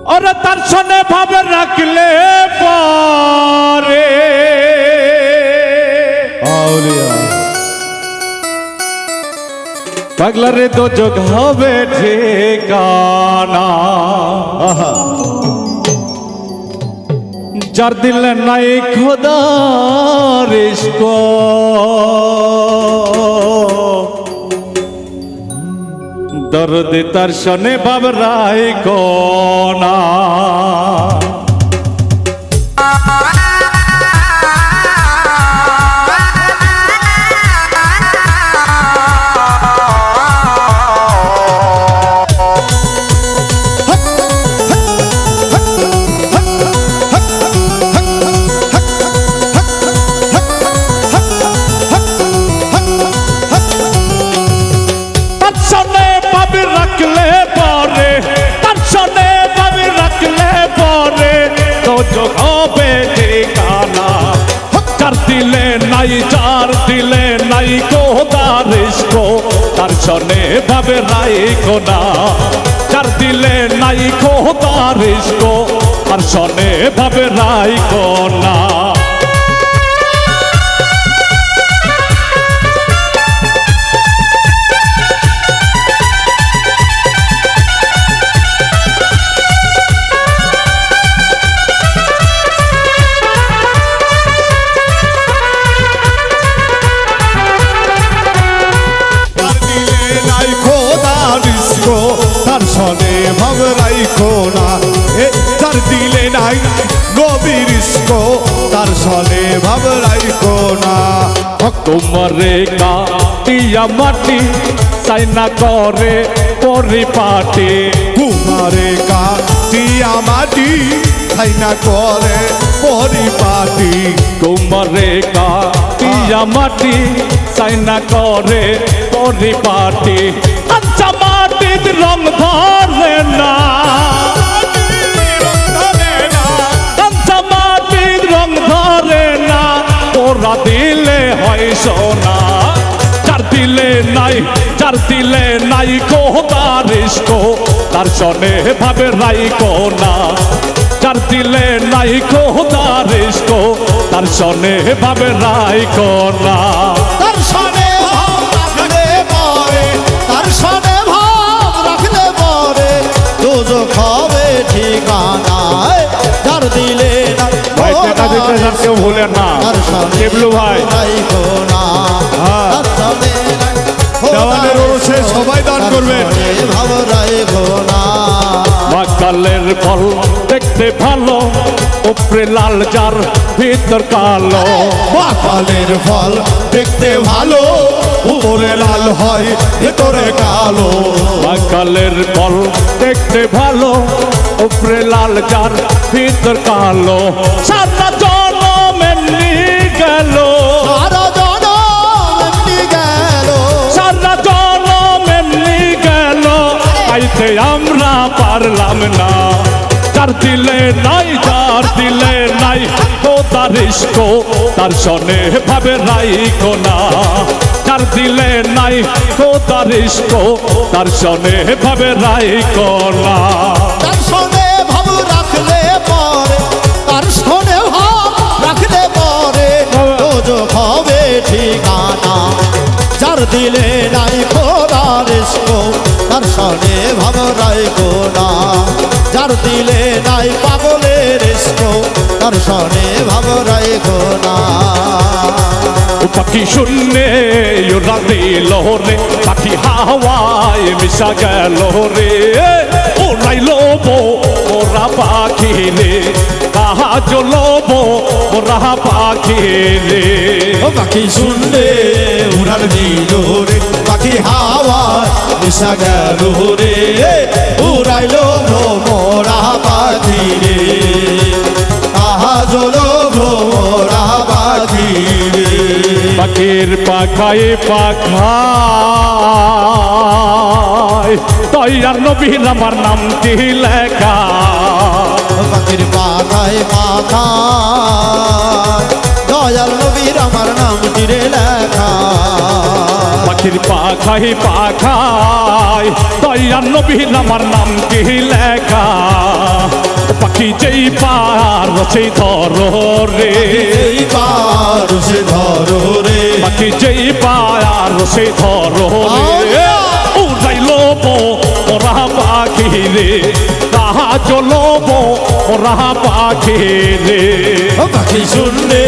ওরে তার সনে ভাবে রাখলে পরে আউলিয়া পাগলারে দোজক হবে ঠিকানা। আহা যার দিলে নাই খোদার ইশক দর্দ তার সনে ভাব রাই কোনা। দিলে নাই যার দিলে নাই খোদার ইশক তার সনে ভাবে রাই কোনা। যার দিলে নাই খোদার ইশক তার সনে ভাবে রাই কোনা। তার সনে ভাব রাইখো না। তার দিলে নাই গভীর ইশক তার সনে ভাব রাইখো না। তোমারে কাটিয়া মাটি সাইনা করে পরিপাটি। তোমারে কাটিয়া মাটি সাইনা করে পরিপাটি। তোমারে কাটিয়া মাটি সাইনা করে পরিপাটি। আচ্ছা মাটির রং ধরে না, আচ্ছা মাটির রং ধরে না, ওরা দিলে হয় সোনা। যার দিলে নাই যার দিলে নাই খোদার ইশক তার সনে ভাবে রাই কোনা। যার দিলে নাই খোদার ইশক তার সনে ভাবে রাই কোনা। তার সনে ভাব রাখলে পরে তার সনে ভাব রাখলে পরে দোজখ হবে ঠিকানা। যার দিলে নাই ভাই টাকা দিতে যান কেউ ভুলেন না। টেবলু ভাই দেওয়ানের ওরসে সবাই দান করবেন। কালের ফল দেখতে ভালো উপরে লাল যার ভিতর কালো। কালের ফল দেখতে ভালো উপরে লাল হয় ভিতরে কালো। কালের ফল দেখতে ভালো উপরে লাল যার ভিতর কালো। সারা জনম এমনি গেল, সারা জনম এমনি গেল, সারা জনম এমনি গেল, পাইতে আমরা পারলাম না। যার দিলে নাই যার দিলে নাই খোদার ইশক তার সনে ভাবে রাই কোনা। যার দিলে নাই খোদার ইশক তার সনে ভাবে রাই কোনা। তার সনে ভাব রাখলে পরে তার সনে ভাব রাখলে পরে দোজখ হবে ঠিকানা। যার দিলে নাই খোদার ইশক তার সনে ভাব রাইখো না। যার দিলে নাই পাগলের ইশক তার সনে ভাব রাইখো না। পাখি শূন্যে ওরা দিল রে, পাখি হাওয়ায় মিশা গেল রে। ওরাই লোব ওরা পাখি রে, কাহাজ লোব ওরা পাখি রে। পাখি শুনলে উড়াল দিল রে, পাখি হাওয়ায় মিশা গেল রে। উড়াইল ভ্রমরা পাখি রে, কাহাজ ভ্রমরা পাখি রে। পাখির পাখায় পাখায় তৈয়ার নবীর আমার নামটি লেখা। পাখির পাখায় পাখায় দয়াল নবীর আমার নামটি রে লেখা। পাখির পাখায় পাখায় দয়াল নবীর আমার নামটি লেখা। পাখি যেই পার সেই ধরো রে এইবার সে ধরো রে পাখি যেই পার সেই ধরো রে উড়াইলো ওরা পাখি রে তাহা চলো ওরা পাখি রে পাখি শুনলে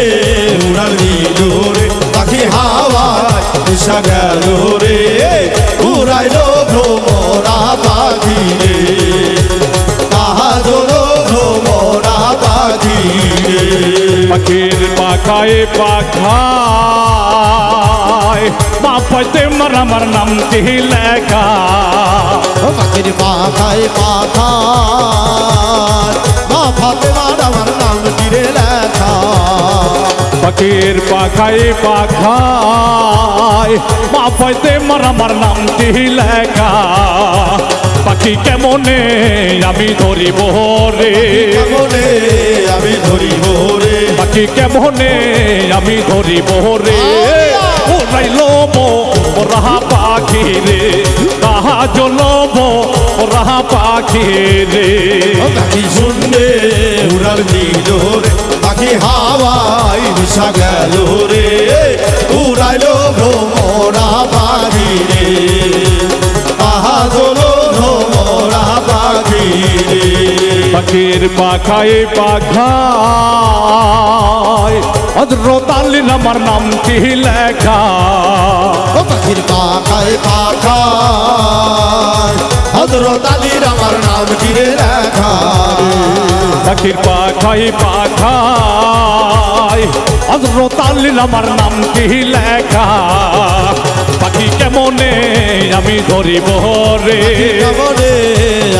উড়াল দিল রে পাখি হাওয়ায় উষা গেল রে উড়াইলো ভ্রমরা পাখি রে তাহা জলো ভ্রমরা পাখি রে পাখির পাখায় পাখায় মা পাইতে আমার নামটি লেখা পাখির পাখায় পাখায় মা ফাতেমার আমার নাম তীরে লেখা পাখির পাখায় পাখায় মা পাইতে আমার নামটি লেখা পাখি কেমনে আমি ধরিব রে কেমনে আমি ধরিব রে পাখি কেমনে আমি ধরিব রে ওরাইলো ওরা পাখি রে তাহা জ্বলব ওরা পাখি রে পাখি শুনলে উড়াল দিল রে পাখি হাওয়ায় মিশা গেল রে উড়াইলো ভ্রমরা পাখি রে তাহা জলো ভ্রমরা পাখি রে পাখির পাখায় পাখায় হযরত আলীর আমার নামটি লেখা পাখির পাখায় পাখায় হযরত আলীর আমার নাম তীরে লেখা পাখির পাখায় পাখায় হযরত আলীর আমার নামটি লেখা পাখি কেমনে আমি ধরিব রে কেমনে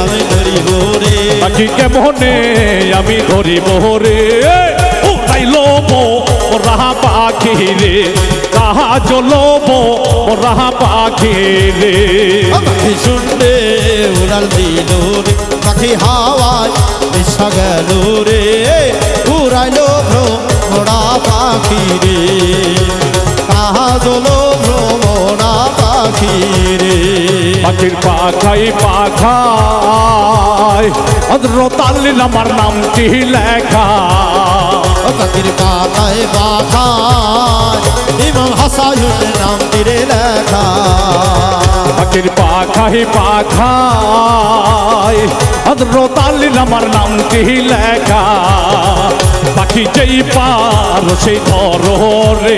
আমি ধরিব রে পাখি কেমনে আমি ধরিব রে উড়াইলো ওরা পাখি রে তাহা জ্বলব ওরা পাখি রে পাখি শুনলে উড়াল দিল রে পাখি হাওয়ায় মিশা গেল রে উড়াইলো ভ্রমরা পাখি রে তাহা জলো ভ্রমরা পাখি রে পাখির পাখায় পাখায় হযরত আলীর আমার নামটি লেখা পাখির পাখায় পাখায় ইমাম হাসানের নাম তীরে লেখা পাখির পাখায় পাখায় হযরত আলীর আমার নামটি লেখা পাখি যেই পার সেই ধরো রে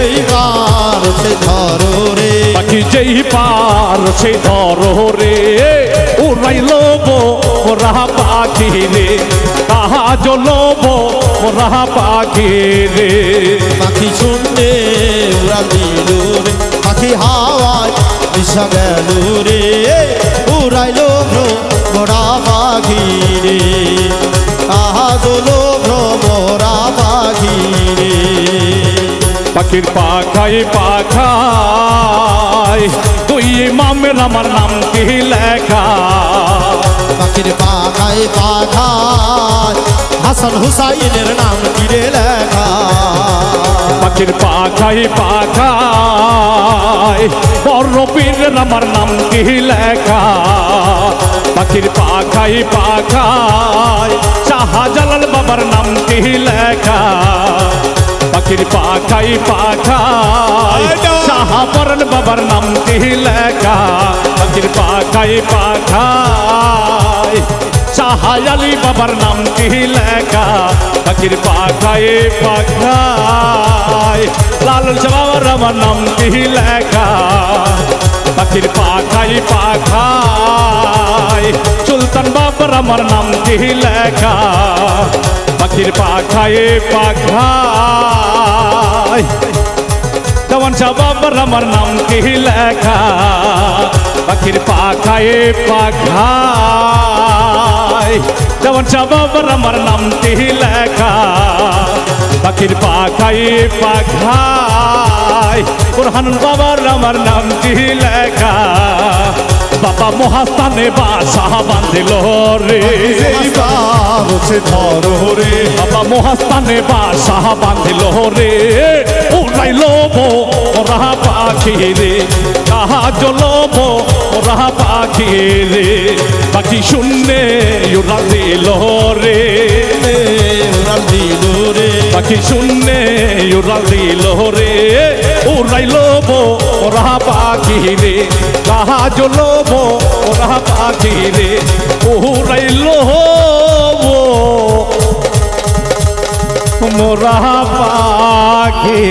এইবার সে ধরো রে পাখি যেই পার সেই ধরো রে উড়াইলো ওরা পাখি রে তাহা জ্বলব ওরা পাখি রে পাখি শুনলে উড়াল দিল রে পাখি হাওয়ায় মিশা গেল রে উড়াইলো ভ্রমরা পাখি রে তাহা দোলো ভ্রমরা পাখি রে পাখির পাখায় পাখায় তুই ইমামের আমার নামটি লেখা পাখির পাখায় পাখায় হাসান হুসাইনের নাম তীরে লেখা পাখির পাখায় পাখায় বড় পীরের আমার নামটি লেখা পাখির পাখায় পাখায় শাহজালাল বাবার নামটি লেখা পাখির পাখায় পাখায় শাহপরান বাবার নামটি লেখা পাখির পাখায় পাখায় শাহ আলী বাবার নামটি লেখা পাখির পাখায় পাখায় লালন শাহ বাবার আমার নামটি লেখা পাখির পাখায় পাখায় সুলতান বাবার আমার নামটি লেখা পাখির পাখায় পাখায় দেওয়ান শাহ বাবার আমার নামটি লেখা পাখির পাখায় পাখায় দেওয়ান শাহ বাবার আমার নামটি লেখা পাখির পাখায় পাখায় বুরহানুল বাবার আমার নামটি লেখা বাবা মহাস্থানে বাসা বাঁধিল রে এইবার বসে ধরো রে বাবা মহাস্থানে বাসা বাঁধিল রে উড়াইল ওরা পাখি রে কাহা জ্বলব ওরা পাখি রে পাখি শূন্যে উড়াল দিল রে উড়াল দিল রে পাখি শূন্যে উড়াল দিল রে উড়াইল ওরা পাখি রে কাহা জ্বলব ওরা পাখি রে উড়াইল মোরা পাখি